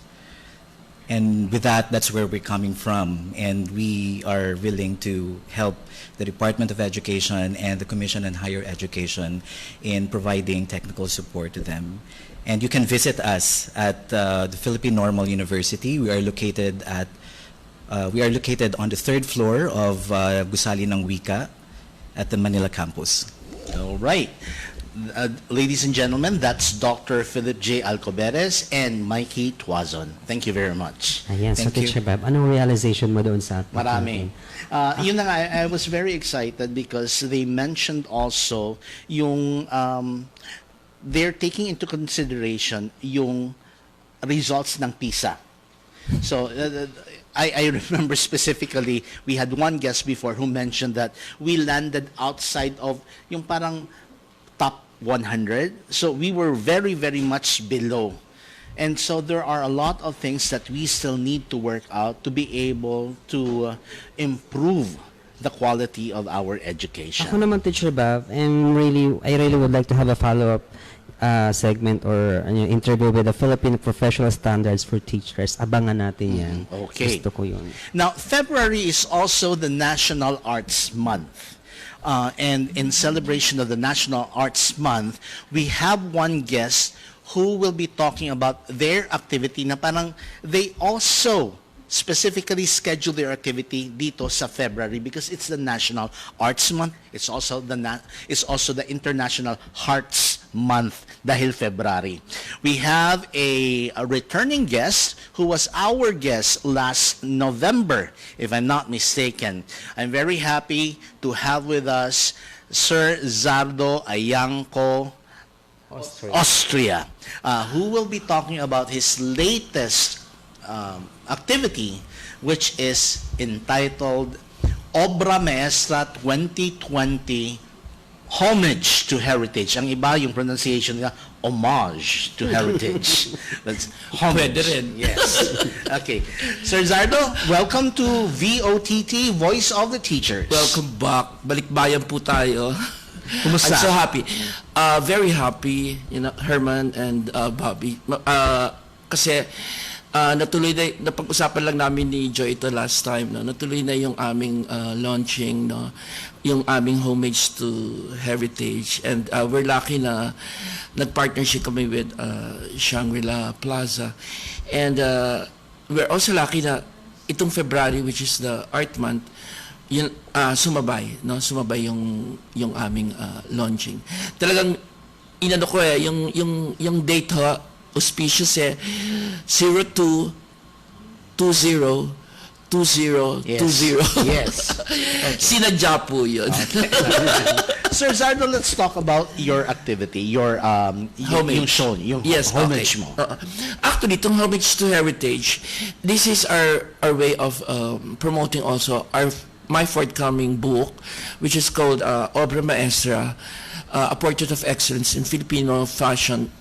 Speaker 10: And with that, that's where we're coming from. And we are willing to help the Department of Education and the Commission on Higher Education in providing technical support to them. And you can visit us at the Philippine Normal University. We are located on the third floor of Gusali ng Wika at the Manila campus.
Speaker 6: All right. Ladies and gentlemen, that's Dr. Philip J. Alcoberes and Mikey Tuazon. Thank you very much.
Speaker 7: Ayan, so
Speaker 10: Thank you.
Speaker 7: Teacher Bab, anong realization mo doon sa talk
Speaker 6: Marami.
Speaker 7: natin?
Speaker 6: Yun na nga, I was very excited because they mentioned also yung they're taking into consideration yung results ng PISA. So I remember specifically, we had one guest before who mentioned that we landed outside of yung parang top 100. So we were very, very much below. And so there are a lot of things that we still need to work out to be able to improve the quality of our education.
Speaker 7: Ako naman, Teacher Bab, I really would like to have a follow-up segment or interview with the Philippine Professional Standards for Teachers. Abangan natin yan.
Speaker 6: Okay.
Speaker 7: Gusto ko yun.
Speaker 6: Now, February is also the National Arts Month. And in celebration of the National Arts Month, we have one guest who will be talking about their activity na parang they also specifically schedule their activity dito sa February because it's the National Arts Month. It's also the International Hearts Month dahil February. We have a returning guest who was our guest last November, if I'm not mistaken. I'm very happy to have with us Sir Zardo Ayanco, Austria, who will be talking about his latest activity, which is entitled Obra Maestra 2020 Homage to Heritage. Ang iba, yung pronunciation nila, homage to heritage. That's homage.
Speaker 13: Pwede rin.
Speaker 6: Yes. Okay. Sir Zardo, welcome to VOTT, Voice of the Teachers.
Speaker 13: Welcome back. Balikbayan po tayo.
Speaker 6: Kumusta?
Speaker 13: I'm so happy. Very happy, Herman and Bobby. Kasi natuloy na, napag-usapan lang namin ni Joy ito last time, no? Natuloy na yung aming launching, no? Yung aming homage to heritage, and we're lucky na nag-partnership kami with Shangri-La Plaza, and we're also lucky na itong February, which is the Art Month, yun, sumabay yung aming launching. Talagang inano ko yung date ho, auspicious 02-20-20-20.
Speaker 6: Yes.
Speaker 13: Sinadya po yun.
Speaker 6: Okay. Sir Zardo, let's talk about your activity, your
Speaker 13: homage.
Speaker 6: yung show, yung
Speaker 13: yes,
Speaker 6: homage
Speaker 13: okay.
Speaker 6: mo.
Speaker 13: Actually, itong homage to heritage, this is our way of promoting also my forthcoming book, which is called Obra Maestra, A Portrait of Excellence in Philippine Fashion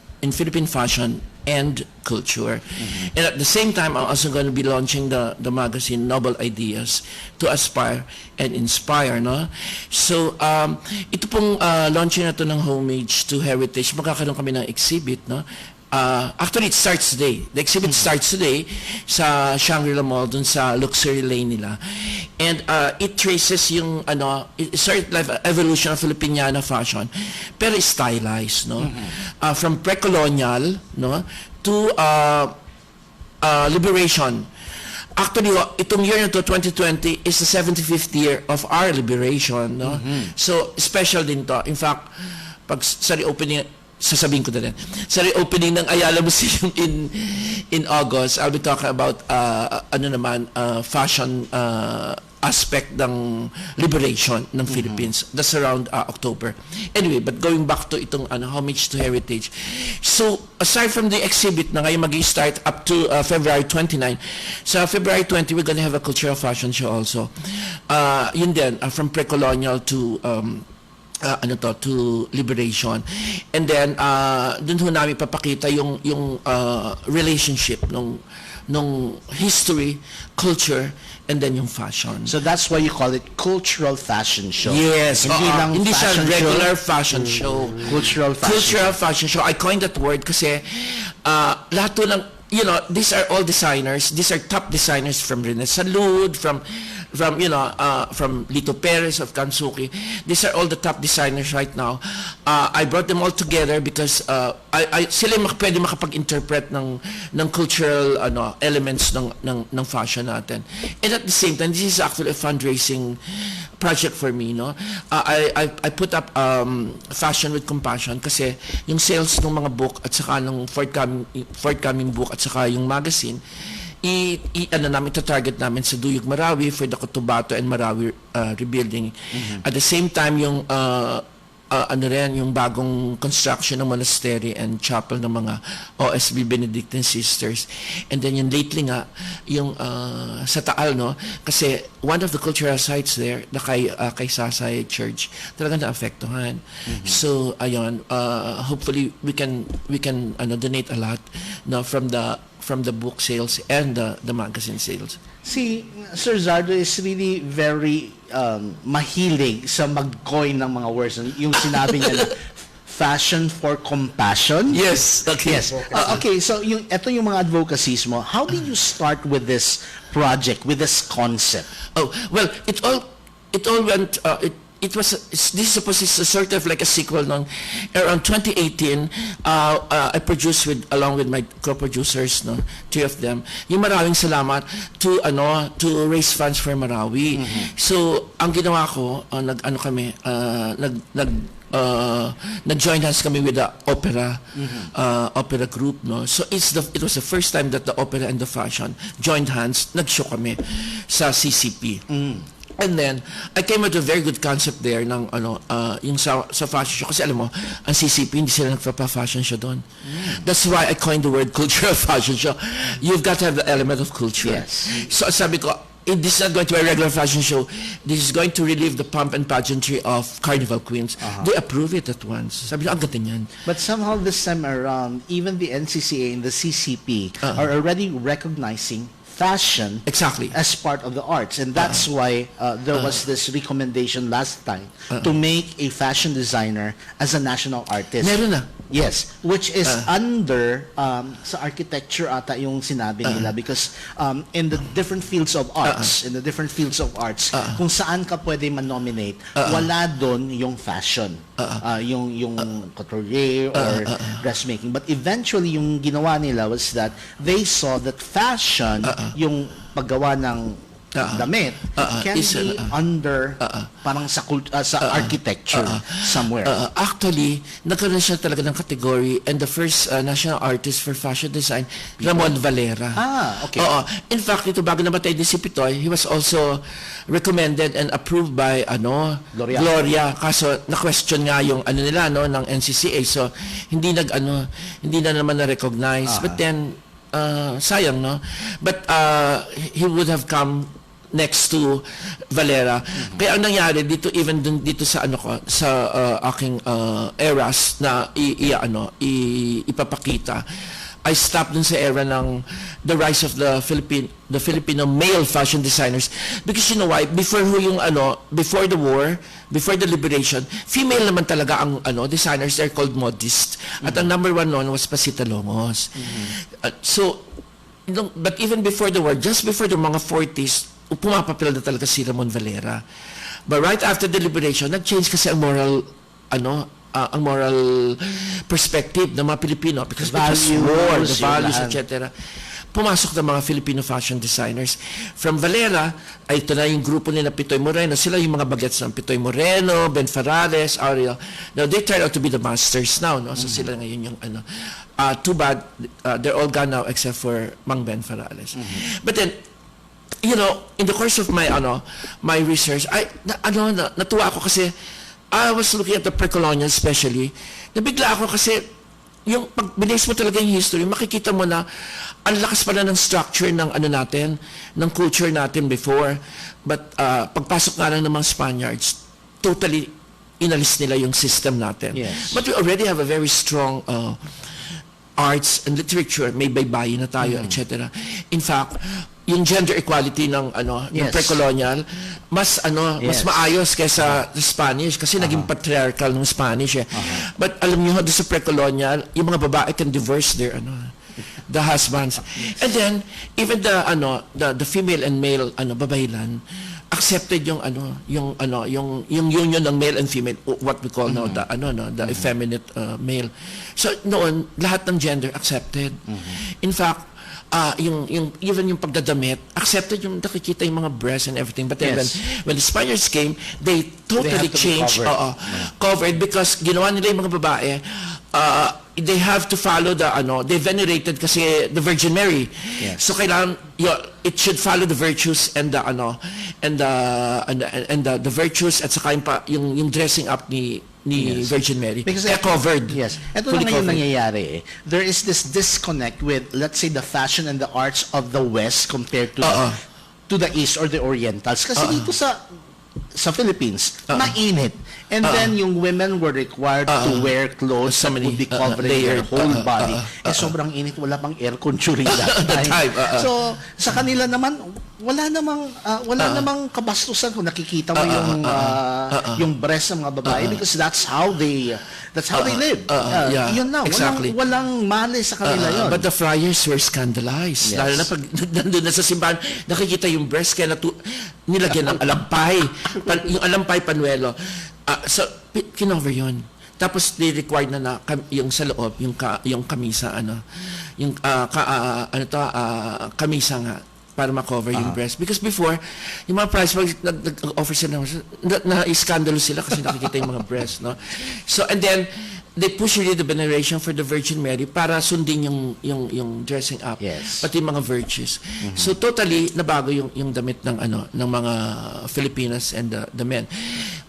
Speaker 13: and Culture. Mm-hmm. And at the same time, I'm also going to be launching the magazine Noble Ideas to Aspire and Inspire, no? So, ito pong launching na to ng homage to heritage, magkakaroon kami ng exhibit, no? Actually, it starts today. The exhibit starts today sa Shangri-La Mall, dun sa Luxury Lane nila. And it traces yung, it started like evolution of Filipiniana fashion, pero stylized, no? From pre-colonial, no? To liberation. Actually, itong year na to, 2020, is the 75th year of our liberation, no? So, special din to. In fact, pag sa reopening, sasabihin ko na rin. Sa reopening ng Ayala Museum in August, I'll be talking about fashion aspect ng liberation ng Philippines. That's around October. Anyway, but going back to itong homage to heritage. So, aside from the exhibit na ngayon mag-start up to February 29, sa February 20, we're gonna have a cultural fashion show also. Yun din, from pre-colonial to to liberation. And then dun ho namin papakita yung relationship nung history, culture, and then yung fashion.
Speaker 6: So that's why you call it cultural fashion show.
Speaker 13: Yes, hindi siya regular fashion show.
Speaker 6: Cultural
Speaker 13: fashion show. I coined that word kasi lahat to ng, these are all designers. These are top designers from Rene Salud, from Lito Perez of Kansuki. These are all the top designers right now. I brought them all together because sila pwede makapag-interpret ng cultural elements ng fashion natin. And at the same time, this is actually a fundraising project for me, no? I put up Fashion with Compassion kasi yung sales ng mga book at saka ng forthcoming book at saka yung magazine, namin target namin sa Duyog Marawi for the Cotabato and Marawi rebuilding. At the same time, yung yung bagong construction ng monastery and chapel ng mga OSB Benedictine Sisters. And then yung lately nga, yung sa Taal, no? Kasi one of the cultural sites there, na kay Sasay Church, talaga naapektuhan. So, ayun, hopefully we can donate a lot, no, from the book sales and the magazine sales.
Speaker 6: Si Sir Zardo is really very mahilig sa mag-coin ng mga words. Yung sinabi niya na fashion for compassion.
Speaker 13: Yes. Okay.
Speaker 6: Yes. Okay, so ito yung mga advocacies mo. How did you start with this project, with this concept?
Speaker 13: Oh, well, it all went this is supposed to be sort of like a sequel ng around 2018. I produced along with my co-producers, no, 3 of them, yung Marawing Salamat to raise funds for Marawi. So ang ginawa ko, nag-join hands kami with the opera group, no. So it was the first time that the opera and the fashion joined hands, nag-show kami sa CCP. And then, I came with a very good concept there ng yung sa fashion show. Kasi alam mo, ang CCP, hindi sila nagpa-fashion show doon. That's why I coined the word cultural fashion show. You've got to have the element of culture.
Speaker 6: Yes.
Speaker 13: So sabi ko, this is not going to be a regular fashion show. This is going to relieve the pomp and pageantry of Carnival Queens. They approve it at once. Sabi ko, ang ganda niyan.
Speaker 6: But somehow this time around, even the NCCA and the CCP are already recognizing fashion as part of the arts, and that's why there was this recommendation last time to make a fashion designer as a national artist.
Speaker 13: Meron na.
Speaker 6: Yes, which is under sa architecture ata yung sinabi nila, because in the different fields of arts, kung saan ka pwede man-nominate, wala doon yung fashion, yung couturier or dressmaking. But eventually, yung ginawa nila was that they saw that fashion, yung paggawa ng damit, can be under parang sa architecture somewhere.
Speaker 13: Actually, nagkaroon siya talaga ng category, and the first national artist for fashion design, Ramon Valera.
Speaker 6: Okay.
Speaker 13: In fact, ito bago namatay din si Pitoy, he was also recommended and approved by Gloria. Kaso na-question nga yung nila ng NCCA, so hindi na naman na-recognize. But then sayang, no? But he would have come next to Valera. Kaya ang nangyari dito, even dito sa aking eras na ipapakita, I stopped dun sa era ng the rise of the Filipino male fashion designers, because you know why, before the war, before the liberation, female naman talaga ang designers. They're called modists, at ang number 1 noon was Pasita Longos. But even before the war, just before the mga 40s, pumapapil na talaga si Ramon Valera. But right after the liberation, nag-change kasi ang moral perspective ng mga Pilipino, because the values, etc. Pumasok ng mga Filipino fashion designers. From Valera, ito na yung grupo nila Pitoy Moreno. Sila yung mga bagets ng Pitoy Moreno, Ben Farales, Ariel. Now, they turned out to be the masters now, no? So sila ngayon yung too bad, they're all gone now except for Mang Ben Farales. But then, you know, in the course of my my research, natuwa ako kasi I was looking at the pre-colonial especially. Nabigla ako kasi yung pag binis mo talaga yung history, makikita mo na ang lakas pala ng structure ng natin, ng culture natin before. But pagpasok nga lang ng mga Spaniards, totally inalis nila yung system natin.
Speaker 6: Yes.
Speaker 13: But we already have a very strong arts and literature, may baybayin na tayo, etc. In fact, yung gender equality ng ng pre-colonial mas mas maayos kaysa sa Spanish kasi naging patriarchal ng Spanish eh. But alam niyo sa pre-colonial, yung mga babae can divorce their the husbands. And then even the female and male babaylan accepted yung union ng male and female, what we call now the effeminate male. So noon lahat ng gender accepted. In fact, even yung pagdadamit, accepted yung nakikita yung mga breasts and everything. But then when the Spaniards came, they totally changed, covered because ginawa nila yung mga babae, they have to follow they venerated kasi the Virgin Mary. So kailangan it should follow the virtues and the the virtues at saka yung dressing up ni Virgin Mary.
Speaker 6: Because
Speaker 13: covered.
Speaker 6: Yes. Ito na ngayon nangyayari eh. There is this disconnect with, let's say, the fashion and the arts of the West compared to the East or the Orientals. Kasi dito sa Philippines, mainit. And then yung women were required to wear clothes that would be covering their whole body. Sobrang init, wala pang aircon during that time. So sa kanila naman, wala namang kabastusan kung nakikita mo yung breast ng mga babae because that's how they live. Yun na,
Speaker 13: exactly.
Speaker 6: walang mali sa kanila yun.
Speaker 13: But the friars were scandalized. Lalo na pag nandun na sa simbahan, nakikita yung breast kaya nilagyan ng alampay. Yung alampay panuelo. So kinover yun. Tapos they required na yung sa loob, yung kamisa kamisa nga para ma-cover yung breast. Because before, yung mga price nag-offer sila na-iskandalo sila kasi nakikita yung mga breast, no? So, and then, they push really the veneration for the Virgin Mary para sundin yung dressing up. Pati mga virtues. So, totally, nabago yung damit ng mga Filipinas and the men.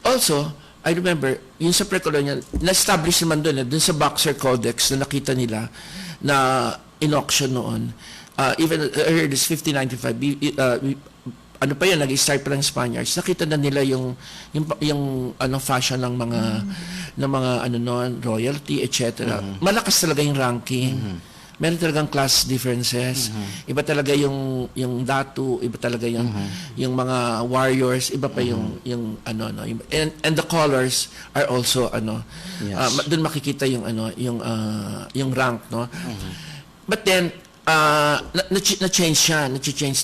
Speaker 13: Also, I remember, yung sa pre-colonial, na-establish naman doon sa Boxer Codex na nakita nila na in-auction noon. Even earlier this 1595 pa yun, nag-start pa ng Spaniards, nakita na nila yung fashion ng mga royalty, etc. Malakas talaga yung ranking. Meron talagang class differences. Iba talaga yung datu, iba talaga yung mga warriors, iba pa yung and the colors are also doon makikita yung rank, no. But then na-change siya.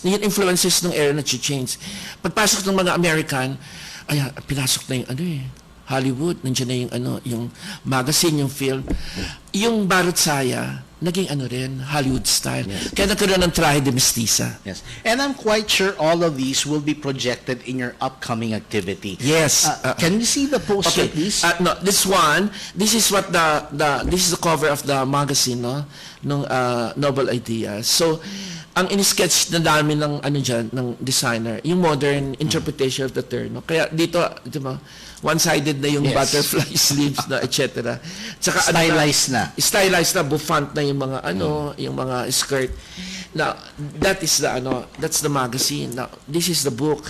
Speaker 13: Yung influences ng era na-change. Pagpasok ng mga American, pinasok na yung Hollywood, nandiyan na yung magazine, yung film. Yung Barot Saya, naging rin, Hollywood style. Kaya nagkaroon ng traje de mestiza.
Speaker 6: Yes. And I'm quite sure all of these will be projected in your upcoming activity.
Speaker 13: Yes.
Speaker 6: Can we see the poster, please?
Speaker 13: No, this is what this is the cover of the magazine, no? Nung Noble Ideas. So, ang in-sketch na namin ng designer, yung modern interpretation of the term, no? Kaya dito, one-sided na yung butterfly sleeves na etc. Tsaka stylized na bouffant na yung mga yung mga skirt. Now, that's the magazine. Now, this is the book.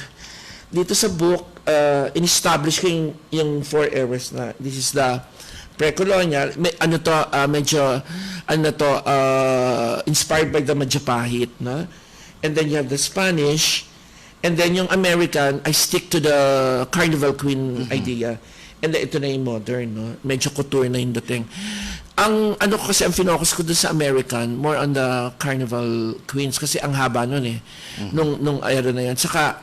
Speaker 13: Dito sa book, in-establish ko yung 4 eras na. This is the pre-colonial, medyo inspired by the Majapahit, no? And then you have the Spanish, and then yung American, I stick to the Carnival Queen idea. And then ito na yung modern, no? Medyo couture na yung dating. Ang kasi ang focus ko dun sa American, more on the Carnival Queens kasi ang haba nun eh. Nung era na yan. Saka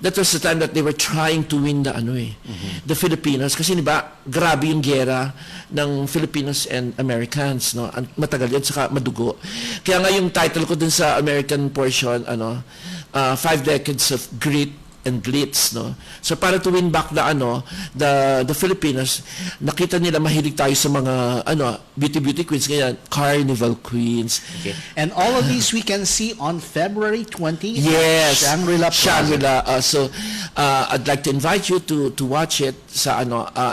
Speaker 13: that was the time that they were trying to win the Filipinos kasi diba grabe yung giyera ng Filipinos and Americans, no? Matagal yun, saka madugo. Kaya nga yung title ko dun sa American portion 5 decades of grit, and glitz, no? So para to win back the Filipinos, nakita nila mahilig tayo sa mga beauty queens, kaya carnival queens.
Speaker 6: Okay. And all of these we can see on February 20
Speaker 13: Yes,
Speaker 6: at Shangri-La Plaza.
Speaker 13: Shangri-La. So I'd like to invite you to watch it sa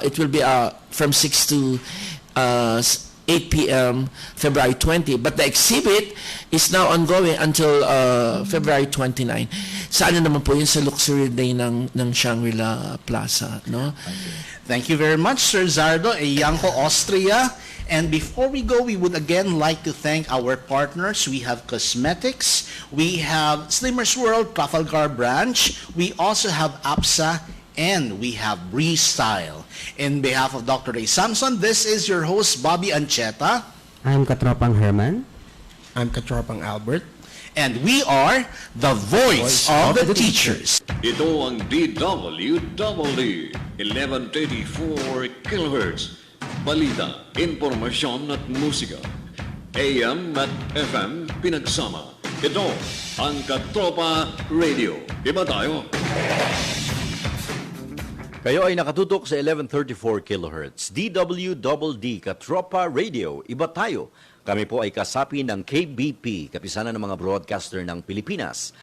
Speaker 13: it will be from 6 to 8 p.m. February 20. But the exhibit is now ongoing until February 29. Saan naman po yun sa Luxury Day ng Shangri-La Plaza, no?
Speaker 6: Thank you very much, Sir Zardo, Eyanko, Austria. And before we go, we would again like to thank our partners. We have Cosmetics, we have Slimmers World, Trafalgar Branch, we also have APSA, and we have Bree Style. In behalf of Dr. Ray Samson, this is your host, Bobby Ancheta.
Speaker 7: I'm Katropang Herman.
Speaker 11: I'm Katropang Albert.
Speaker 6: And we are the voice of the teachers.
Speaker 1: Ito ang DWWD 1134 kHz. Balita, impormasyon at musika. AM at FM pinagsama. Ito ang Katropa Radio. Iba tayo.
Speaker 2: Kayo ay nakatutok sa 1134 kHz. DWDD Katropa Radio. Iba tayo. Kami po ay kasapi ng KBP, Kapisanan ng mga Broadcaster ng Pilipinas.